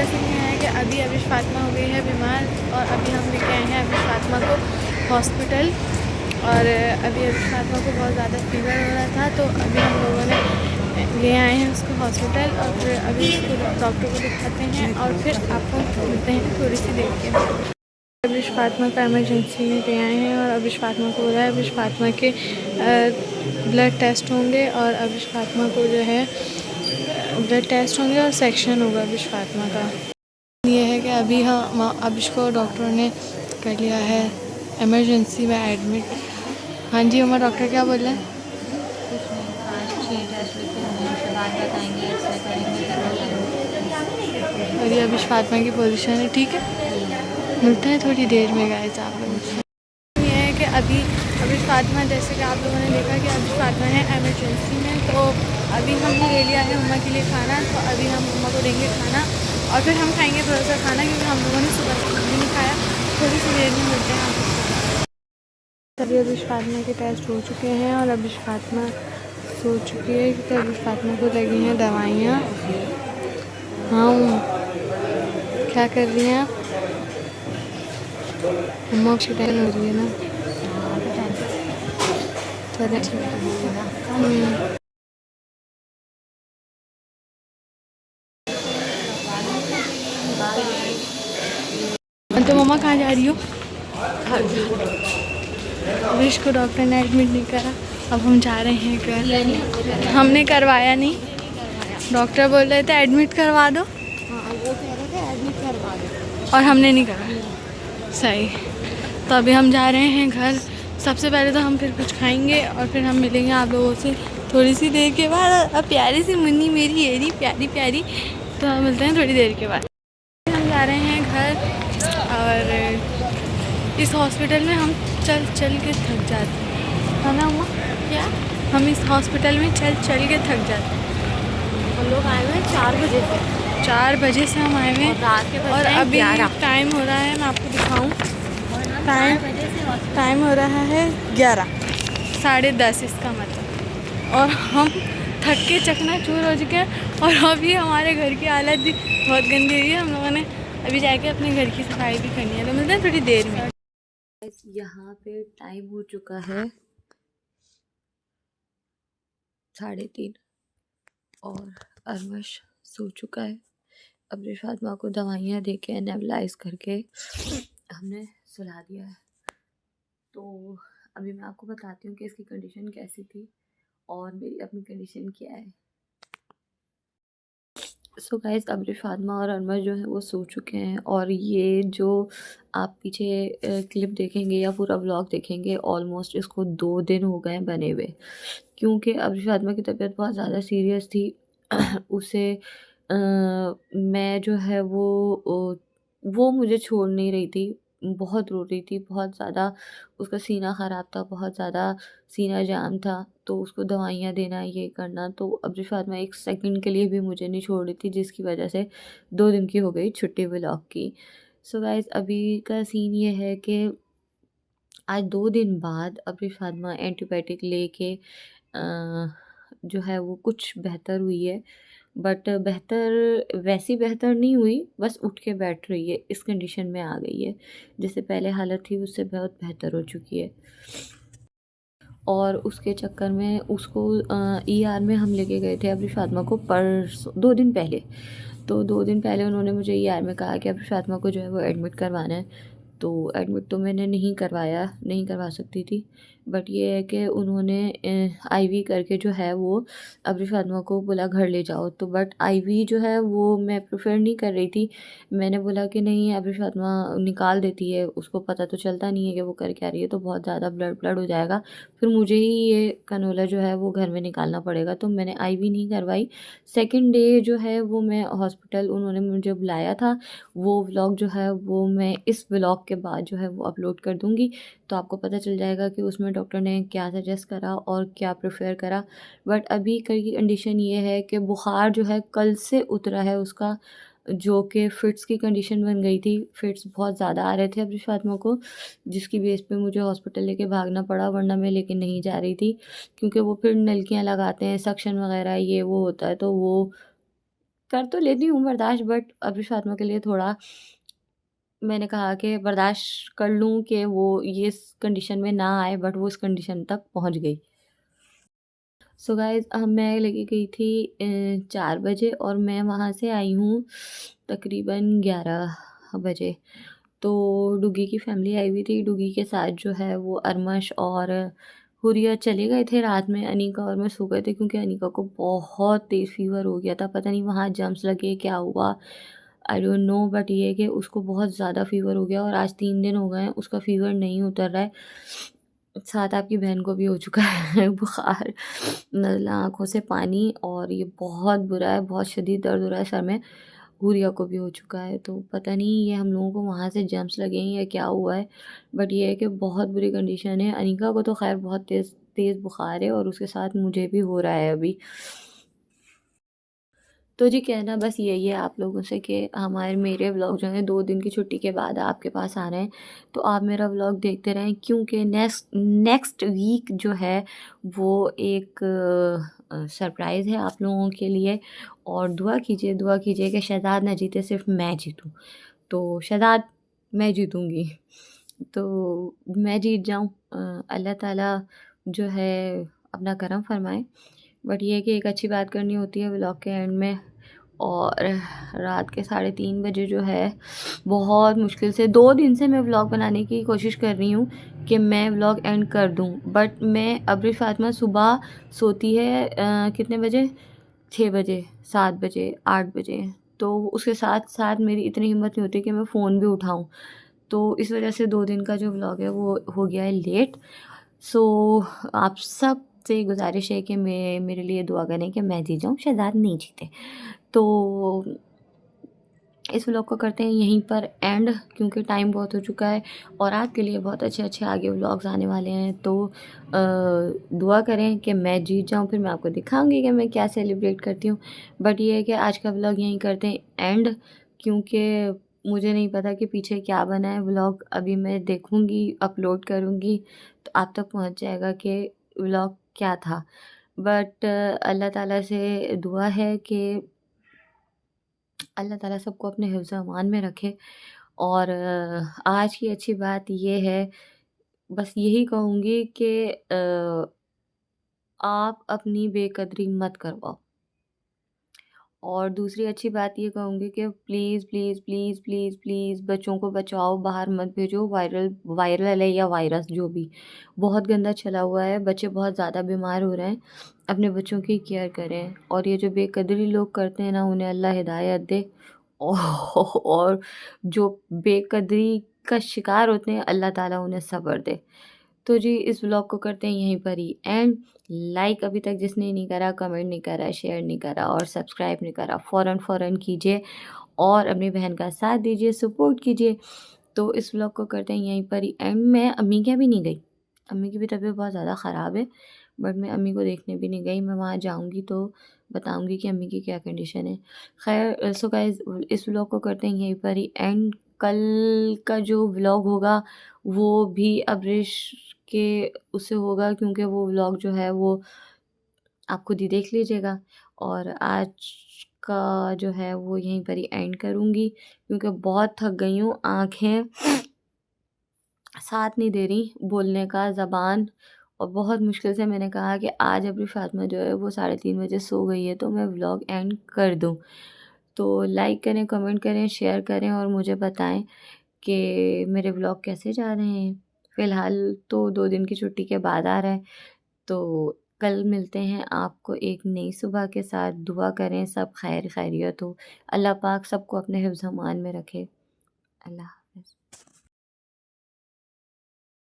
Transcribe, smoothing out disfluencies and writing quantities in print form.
का सीन ये है कि अभी अबिश फातिमा हो गई है बीमार और अभी हम लेके आए हैं अबिश फातिमा को हॉस्पिटल। और अभी अबिश फातिमा को बहुत ज़्यादा फीवर हो रहा था, तो अभी हम लोगों ने ले आए हैं उसको हॉस्पिटल और फिर अभी उसको डॉक्टर को दिखाते हैं और फिर आपको मिलते हैं थोड़ी सी देर के। अबिश फातिमा का एमरजेंसी में ले आए हैं और अबिश फातिमा को बोला है अबिश फातिमा के ब्लड टेस्ट होंगे और अबिश फातिमा को जो है ब्लड टेस्ट होंगे और सेक्शन होगा अबिश फातिमा का। ये है कि अभी हम अबिश को डॉक्टरों ने कर लिया है इमरजेंसी में एडमिट। हाँ जी उमा, डॉक्टर क्या बोल रहे हैं? कुछ नहीं, आज 6 टेस्ट लिखे हुए हैं, उसके बाद बताएंगे, एक्सरे करेंगे फिर बताएंगे। और ये अबिश फातिमा की पोजीशन है, ठीक है। मिलते हैं थोड़ी देर में गाइस आप लोगों से। ये है कि अभी अबिश फातिमा, जैसे कि आप लोगों ने देखा कि अबिश फातिमा है एमरजेंसी में, तो अभी हमने ले लिया है उम्मा के लिए खाना। तो अभी हम उम्मा को देंगे खाना और फिर हम खाएंगे थोड़ा सा खाना, क्योंकि हम लोगों ने सुबह से भी नहीं खाया। थोड़ी सी देर में मिलते हैं आपको। तभी अबिश फातिमा के टेस्ट हो चुके हैं और अबिश फातिमा सो चुकी है, क्योंकि अबिश फातिमा को लगी हैं दवाइयाँ। हाँ क्या कर रही हैं आप? उम्मा की टेंशन हो रही है ना? हाँ तो चले टेंशन ना। तो मम्मा कहाँ जा रही हो? अबिश को डॉक्टर ने एडमिट नहीं करा, अब हम जा रहे हैं घर। हमने करवाया नहीं, डॉक्टर बोल रहे थे एडमिट करवा दो। हाँ वो कह रहे थे एडमिट करवा दो और हमने नहीं करा। सही। तो अभी हम जा रहे हैं घर। सबसे पहले तो हम फिर कुछ खाएंगे और फिर हम मिलेंगे आप लोगों से थोड़ी सी देर के बाद। अब प्यारी सी मुन्नी मेरी है रही प्यारी प्यारी, तो हम मिलते हैं थोड़ी देर के बाद। हम जा रहे हैं घर और इस हॉस्पिटल में हम चल चल के थक जाते हैं, है ना अम्मा? क्या? हम इस हॉस्पिटल में चल चल के थक जाते हैं। हम लोग आए हुए हैं 4 बजे से, 4 बजे से हम आए हुए और रात के हैं बज और रहे हैं अभी 11। टाइम हो रहा है, मैं आपको दिखाऊं। टाइम टाइम टाइम हो रहा है 11, 10:30 इसका मतलब। और हम थक के चकनाचूर हो चुके हैं और अभी हमारे घर की हालत भी बहुत गंदी हुई है। हम लोगों ने अभी जाके अपने घर की सफाई भी करनी है, तो मिलते हैं थोड़ी देर में। यहाँ पे टाइम हो चुका है 3:30 और अरमश सो चुका है। अबिश फातिमा को दवाइयाँ दे के नेबुलाइज करके हमने सुला दिया है। तो अभी मैं आपको बताती हूँ कि इसकी कंडीशन कैसी थी और मेरी अपनी कंडीशन क्या है। सो गाइस, अबिश फातिमा और अरमश जो है वो सो चुके हैं और ये जो आप पीछे क्लिप देखेंगे या पूरा व्लॉग देखेंगे, ऑलमोस्ट इसको 2 दिन हो गए बने हुए, क्योंकि अबिश फातिमा की तबीयत बहुत ज़्यादा सीरियस थी। उसे मैं जो है वो मुझे छोड़ नहीं रही थी, बहुत रो रही थी, बहुत ज़्यादा उसका सीना ख़राब था, बहुत ज़्यादा सीना जाम था, तो उसको दवाइयाँ देना, ये करना, तो अबिश फातिमा 1 सेकंड के लिए भी मुझे नहीं छोड़ रही थी, जिसकी वजह से 2 दिन की हो गई छुट्टी व्लॉग की। सो गाइस, अभी का सीन ये है कि आज 2 दिन बाद अबिश फातिमा एंटीबायोटिक लेके जो है वो कुछ बेहतर हुई है, बट बेहतर वैसी बेहतर नहीं हुई, बस उठ के बैठ रही है, इस कंडीशन में आ गई है। जैसे पहले हालत थी उससे बहुत बेहतर हो चुकी है। और उसके चक्कर में उसको ईआर में हम लेके गए थे अबिश फातिमा को परसों 2 दिन पहले। तो 2 दिन पहले उन्होंने मुझे ईआर में कहा कि अबिश फातिमा को जो है वो एडमिट करवाना है। तो एडमिट तो मैंने नहीं करवाया, नहीं करवा सकती थी, बट ये है कि उन्होंने आईवी करके जो है वो अबिश फातिमा को बोला घर ले जाओ। तो बट आईवी जो है वो मैं प्रेफर नहीं कर रही थी। मैंने बोला कि नहीं, अबिश फातिमा निकाल देती है, उसको पता तो चलता नहीं है कि वो कर क्या रही है, तो बहुत ज़्यादा ब्लड ब्लड हो जाएगा, फिर मुझे ही ये कनोला जो है वो घर में निकालना पड़ेगा। तो मैंने आईवी नहीं करवाई। सेकंड डे जो है वो मैं हॉस्पिटल, उन्होंने मुझे बुलाया था, वो व्लॉग जो है वो मैं इस व्लॉग के बाद जो है वो अपलोड कर दूँगी, तो आपको पता चल जाएगा कि उसमें डॉक्टर ने क्या सजेस्ट करा और क्या प्रेफर करा। बट अभी की कंडीशन ये है कि बुखार जो है कल से उतरा है उसका, जो कि फिट्स की कंडीशन बन गई थी। फिट्स बहुत ज़्यादा आ रहे थे अबिश फातिमा को, जिसकी बेस पे मुझे हॉस्पिटल लेके भागना पड़ा, वरना मैं लेके नहीं जा रही थी, क्योंकि वो फिर नलकियाँ लगाते हैं, सक्शन वगैरह ये वो होता है, तो वो कर तो लेती हूँ बर्दाश्त, बट अभी फ़ातिमा के लिए थोड़ा मैंने कहा कि बर्दाश्त कर लूँ कि वो ये इस कंडीशन में ना आए, बट वो इस कंडीशन तक पहुँच गई। सो गाइज़ मैं लेके गई थी 4 बजे और मैं वहाँ से आई हूँ तकरीबन 11 बजे। तो डुगी की फैमिली आई हुई थी, डुगी के साथ जो है वो अरमश और हुरिया चले गए थे रात में, अनीका और मैं सो गए थे क्योंकि अनीका को बहुत तेज़ फ़ीवर हो गया था, पता नहीं वहाँ जर्म्स लगे, क्या हुआ, आई डोंट नो, बट ये है कि उसको बहुत ज़्यादा फ़ीवर हो गया और आज 3 दिन हो गए हैं, उसका फ़ीवर नहीं उतर रहा है। साथ आपकी बहन को भी हो चुका है बुखार, नज़ला, आँखों से पानी और ये बहुत बुरा है, बहुत शदीद दर्द हो रहा है सर में। गुड़िया को भी हो चुका है, तो पता नहीं ये हम लोगों को वहाँ से जर्म्स लगे हैं या क्या हुआ है, बट ये है कि बहुत बुरी कंडीशन है। अनीका को तो ख़ैर बहुत तेज़ तेज़ बुखार है और उसके साथ मुझे भी हो रहा है अभी। तो जी कहना बस यही है आप लोगों से कि मेरे व्लॉग जो हैं 2 दिन की छुट्टी के बाद आपके पास आ रहे हैं, तो आप मेरा व्लॉग देखते रहें क्योंकि नेक्स्ट नेक्स्ट वीक जो है वो एक सरप्राइज़ है आप लोगों के लिए। और दुआ कीजिए कि शहज़ाद ना जीते, सिर्फ़ मैं जीतूँ। तो शहज़ाद मैं जीतूँगी, तो मैं जीत जाऊँ, अल्लाह ताला जो है अपना करम फ़रमाए। बट ये है कि एक अच्छी बात करनी होती है व्लॉग के एंड में, और रात के 3:30 बजे जो है बहुत मुश्किल से 2 दिन से मैं व्लॉग बनाने की कोशिश कर रही हूँ कि मैं व्लॉग एंड कर दूँ, बट मैं अब्र फ़ातिमा सुबह सोती है कितने बजे? 6 बजे, 7 बजे, 8 बजे, तो उसके साथ-साथ मेरी इतनी हिम्मत नहीं होती कि मैं फ़ोन भी उठाऊँ। तो इस वज़ह से 2 दिन का जो व्लॉग है वो हो गया है लेट। सो आप सब से गुज़ारिश है कि मेरे लिए दुआ करें कि मैं जीत जाऊँ, शहज़ाद नहीं जीते। तो इस व्लॉग को करते हैं यहीं पर एंड क्योंकि टाइम बहुत हो चुका है और आपके लिए बहुत अच्छे-अच्छे आगे व्लॉग्स आने वाले हैं। तो दुआ करें कि मैं जीत जाऊँ, फिर मैं आपको दिखाऊँगी कि मैं क्या सेलिब्रेट करती हूँ। बट ये है कि आज का व्लॉग यहीं करते हैं एंड, क्योंकि मुझे नहीं पता कि पीछे क्या बना है। व्लॉग अभी मैं देखूँगी, अपलोड करूँगी, तो आप तक पहुँच जाएगा कि व्लॉग क्या था। बट अल्लाह ताला से दुआ है कि अल्लाह ताला सबको अपने हिफ्ज़ अमान में रखे। और आज की अच्छी बात ये है, बस यही कहूँगी कि आप अपनी बेकदरी मत करवाओ। और दूसरी अच्छी बात ये कहूँगी कि please, please, please, please, please बच्चों को बचाओ, बाहर मत भेजो, वायरल वायरल है या वायरस जो भी, बहुत गंदा चला हुआ है, बच्चे बहुत ज़्यादा बीमार हो रहे हैं। अपने बच्चों की केयर करें और ये जो बेकदरी लोग करते हैं ना, उन्हें अल्लाह हिदायत दे। और जो बेकदरी का शिकार होते हैं, अल्लाह ताला उन्हें सब्र दे। तो जी इस व्लॉग को करते हैं यहीं पर ही एंड। लाइक अभी तक जिसने नहीं करा, कमेंट नहीं करा, शेयर नहीं करा और सब्सक्राइब नहीं करा, फ़ौरन कीजिए और अपनी बहन का साथ दीजिए, सपोर्ट कीजिए। तो इस व्लॉग को करते हैं यहीं पर ही एंड। मैं अम्मी के यहाँ भी नहीं गई, अम्मी की भी तबीयत बहुत ज़्यादा ख़राब है, बट मैं अम्मी को देखने भी नहीं गई। मैं वहाँ जाऊँगी तो बताऊँगी कि अम्मी की क्या कंडीशन है। ख़ैर सो गाइज़ इस व्लॉग को करते हैं यहीं पर ही एंड। कल का जो व्लॉग होगा वो भी अब्रिश के उससे होगा क्योंकि वो व्लॉग जो है वो आप खुद ही देख लीजिएगा। और आज का जो है वो यहीं पर ही एंड करूँगी क्योंकि बहुत थक गई हूँ, आँखें साथ नहीं दे रही बोलने का, ज़बान। और बहुत मुश्किल से मैंने कहा कि आज अभी फ़ातिमा जो है वो 3:30 बजे सो गई है तो मैं व्लॉग एंड कर दूँ। तो लाइक करें, कमेंट करें, शेयर करें और मुझे बताएँ कि मेरे व्लॉग कैसे जा रहे हैं। फ़िलहाल तो 2 दिन की छुट्टी के बाद आ रहा है, तो कल मिलते हैं आपको एक नई सुबह के साथ। दुआ करें सब खैरियत हो। अल्लाह पाक सबको अपने हिफ्ज़-अमान में रखे। अल्लाह हाफ़िज़।